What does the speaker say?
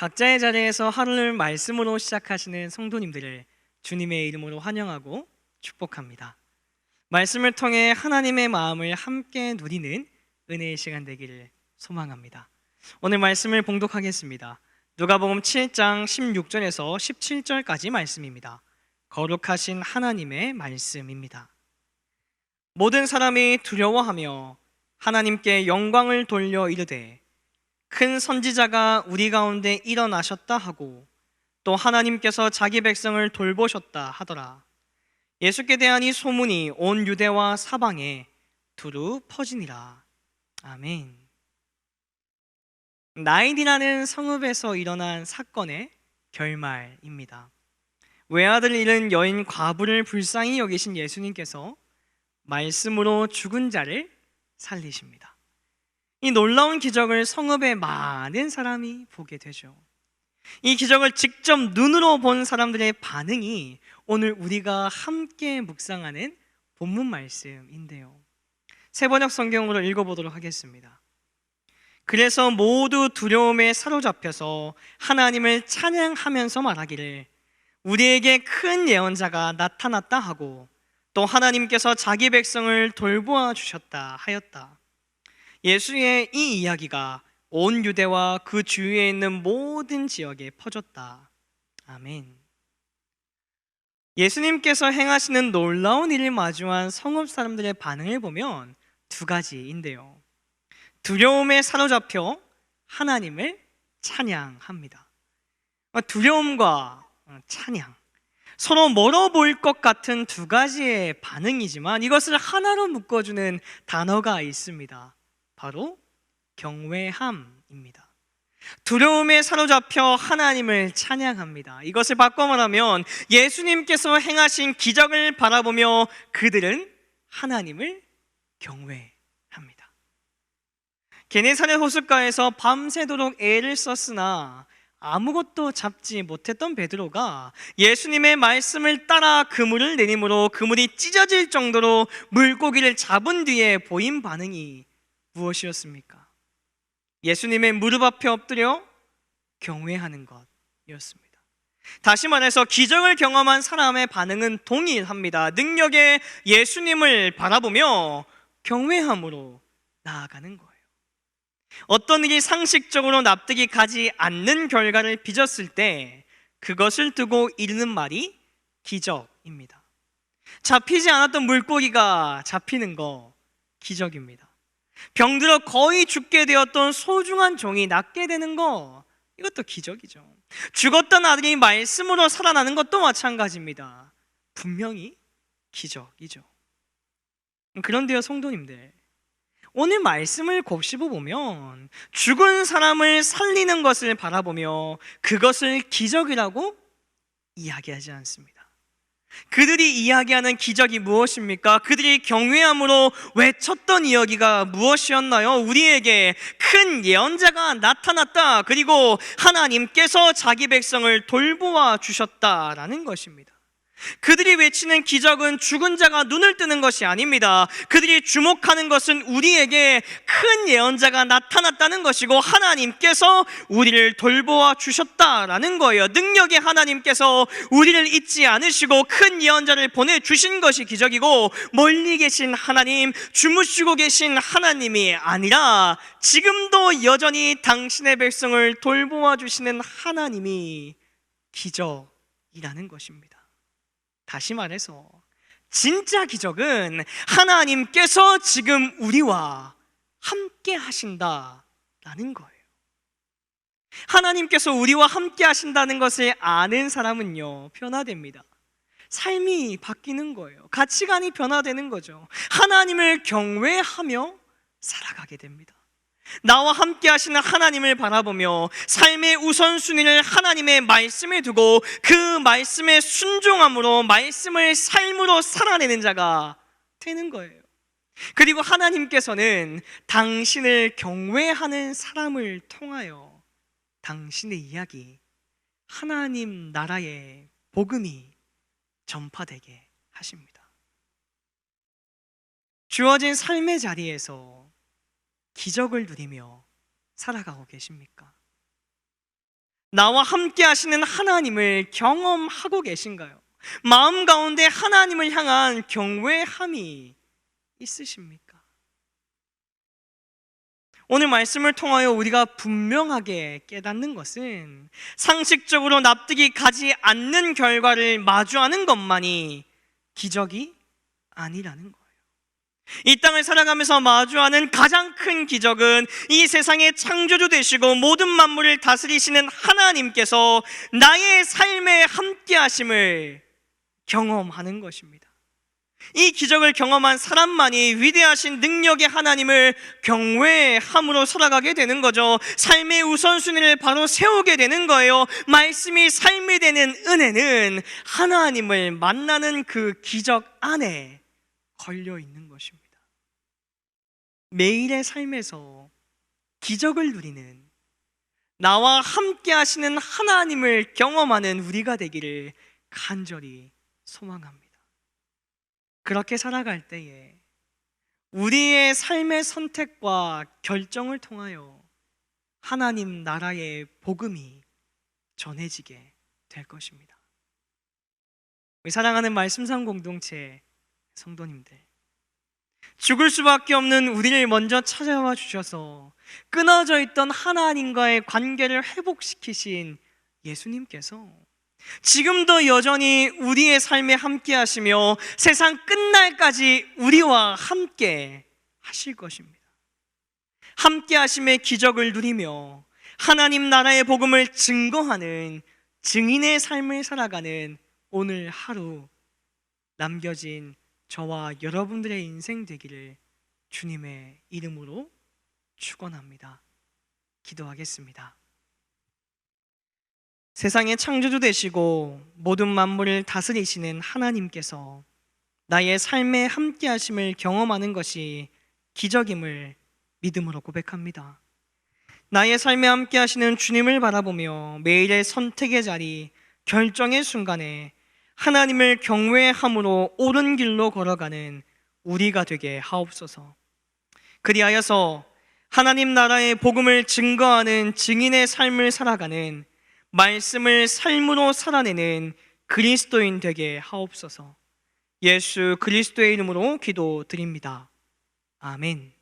각자의 자리에서 하루를 말씀으로 시작하시는 성도님들을 주님의 이름으로 환영하고 축복합니다. 말씀을 통해 하나님의 마음을 함께 누리는 은혜의 시간 되기를 소망합니다. 오늘 말씀을 봉독하겠습니다. 누가복음 7장 16절에서 17절까지 말씀입니다. 거룩하신 하나님의 말씀입니다. 모든 사람이 두려워하며 하나님께 영광을 돌려 이르되 큰 선지자가 우리 가운데 일어나셨다 하고 또 하나님께서 자기 백성을 돌보셨다 하더라. 예수께 대한 이 소문이 온 유대와 사방에 두루 퍼지니라. 아멘. 나인이라는 성읍에서 일어난 사건의 결말입니다. 외아들 잃은 여인 과부를 불쌍히 여기신 예수님께서 말씀으로 죽은 자를 살리십니다. 이 놀라운 기적을 성읍의 많은 사람이 보게 되죠. 이 기적을 직접 눈으로 본 사람들의 반응이 오늘 우리가 함께 묵상하는 본문 말씀인데요. 세번역 성경으로 읽어보도록 하겠습니다. 그래서 모두 두려움에 사로잡혀서 하나님을 찬양하면서 말하기를 우리에게 큰 예언자가 나타났다 하고 또 하나님께서 자기 백성을 돌보아 주셨다 하였다. 예수의 이 이야기가 온 유대와 그 주위에 있는 모든 지역에 퍼졌다. 아멘. 예수님께서 행하시는 놀라운 일을 마주한 성읍 사람들의 반응을 보면 두 가지인데요. 두려움에 사로잡혀 하나님을 찬양합니다. 두려움과 찬양, 서로 멀어 보일 것 같은 두 가지의 반응이지만 이것을 하나로 묶어주는 단어가 있습니다. 바로 경외함입니다. 두려움에 사로잡혀 하나님을 찬양합니다. 이것을 바꿔 말하면 예수님께서 행하신 기적을 바라보며 그들은 하나님을 경외합니다. 게네사렛 호숫가에서 밤새도록 애를 썼으나 아무것도 잡지 못했던 베드로가 예수님의 말씀을 따라 그물을 내림으로 그물이 찢어질 정도로 물고기를 잡은 뒤에 보인 반응이 무엇이었습니까? 예수님의 무릎 앞에 엎드려 경외하는 것이었습니다. 다시 말해서 기적을 경험한 사람의 반응은 동일합니다. 능력의 예수님을 바라보며 경외함으로 나아가는 거예요. 어떤 일이 상식적으로 납득이 가지 않는 결과를 빚었을 때 그것을 두고 이르는 말이 기적입니다. 잡히지 않았던 물고기가 잡히는 거 기적입니다. 병들어 거의 죽게 되었던 소중한 종이 낫게 되는 거, 이것도 기적이죠. 죽었던 아들이 말씀으로 살아나는 것도 마찬가지입니다. 분명히 기적이죠. 그런데요, 성도님들, 오늘 말씀을 곱씹어 보면 죽은 사람을 살리는 것을 바라보며 그것을 기적이라고 이야기하지 않습니다. 그들이 이야기하는 기적이 무엇입니까? 그들이 경외함으로 외쳤던 이야기가 무엇이었나요? 우리에게 큰 예언자가 나타났다. 그리고 하나님께서 자기 백성을 돌보아 주셨다라는 것입니다. 그들이 외치는 기적은 죽은 자가 눈을 뜨는 것이 아닙니다. 그들이 주목하는 것은 우리에게 큰 예언자가 나타났다는 것이고 하나님께서 우리를 돌보아 주셨다라는 거예요. 능력의 하나님께서 우리를 잊지 않으시고 큰 예언자를 보내주신 것이 기적이고, 멀리 계신 하나님, 주무시고 계신 하나님이 아니라 지금도 여전히 당신의 백성을 돌보아 주시는 하나님이 기적이라는 것입니다. 다시 말해서 진짜 기적은 하나님께서 지금 우리와 함께 하신다라는 거예요. 하나님께서 우리와 함께 하신다는 것을 아는 사람은요, 변화됩니다. 삶이 바뀌는 거예요. 가치관이 변화되는 거죠. 하나님을 경외하며 살아가게 됩니다. 나와 함께 하시는 하나님을 바라보며 삶의 우선순위를 하나님의 말씀에 두고 그 말씀에 순종함으로 말씀을 삶으로 살아내는 자가 되는 거예요. 그리고 하나님께서는 당신을 경외하는 사람을 통하여 당신의 이야기, 하나님 나라의 복음이 전파되게 하십니다. 주어진 삶의 자리에서 기적을 누리며 살아가고 계십니까? 나와 함께 하시는 하나님을 경험하고 계신가요? 마음 가운데 하나님을 향한 경외함이 있으십니까? 오늘 말씀을 통하여 우리가 분명하게 깨닫는 것은 상식적으로 납득이 가지 않는 결과를 마주하는 것만이 기적이 아니라는 거예요. 이 땅을 살아가면서 마주하는 가장 큰 기적은 이 세상의 창조주 되시고 모든 만물을 다스리시는 하나님께서 나의 삶에 함께 하심을 경험하는 것입니다. 이 기적을 경험한 사람만이 위대하신 능력의 하나님을 경외함으로 살아가게 되는 거죠. 삶의 우선순위를 바로 세우게 되는 거예요. 말씀이 삶이 되는 은혜는 하나님을 만나는 그 기적 안에 걸려 있는 것입니다. 매일의 삶에서 기적을 누리는, 나와 함께 하시는 하나님을 경험하는 우리가 되기를 간절히 소망합니다. 그렇게 살아갈 때에 우리의 삶의 선택과 결정을 통하여 하나님 나라의 복음이 전해지게 될 것입니다. 우리 사랑하는 말씀상 공동체 성도님들, 죽을 수밖에 없는 우리를 먼저 찾아와 주셔서 끊어져 있던 하나님과의 관계를 회복시키신 예수님께서 지금도 여전히 우리의 삶에 함께 하시며 세상 끝날까지 우리와 함께 하실 것입니다. 함께 하심의 기적을 누리며 하나님 나라의 복음을 증거하는 증인의 삶을 살아가는 오늘 하루 남겨진 저와 여러분들의 인생 되기를 주님의 이름으로 축원합니다. 기도하겠습니다. 세상의 창조주 되시고 모든 만물을 다스리시는 하나님께서 나의 삶에 함께 하심을 경험하는 것이 기적임을 믿음으로 고백합니다. 나의 삶에 함께 하시는 주님을 바라보며 매일의 선택의 자리, 결정의 순간에 하나님을 경외함으로 옳은 길로 걸어가는 우리가 되게 하옵소서. 그리하여서 하나님 나라의 복음을 증거하는 증인의 삶을 살아가는, 말씀을 삶으로 살아내는 그리스도인 되게 하옵소서. 예수 그리스도의 이름으로 기도드립니다. 아멘.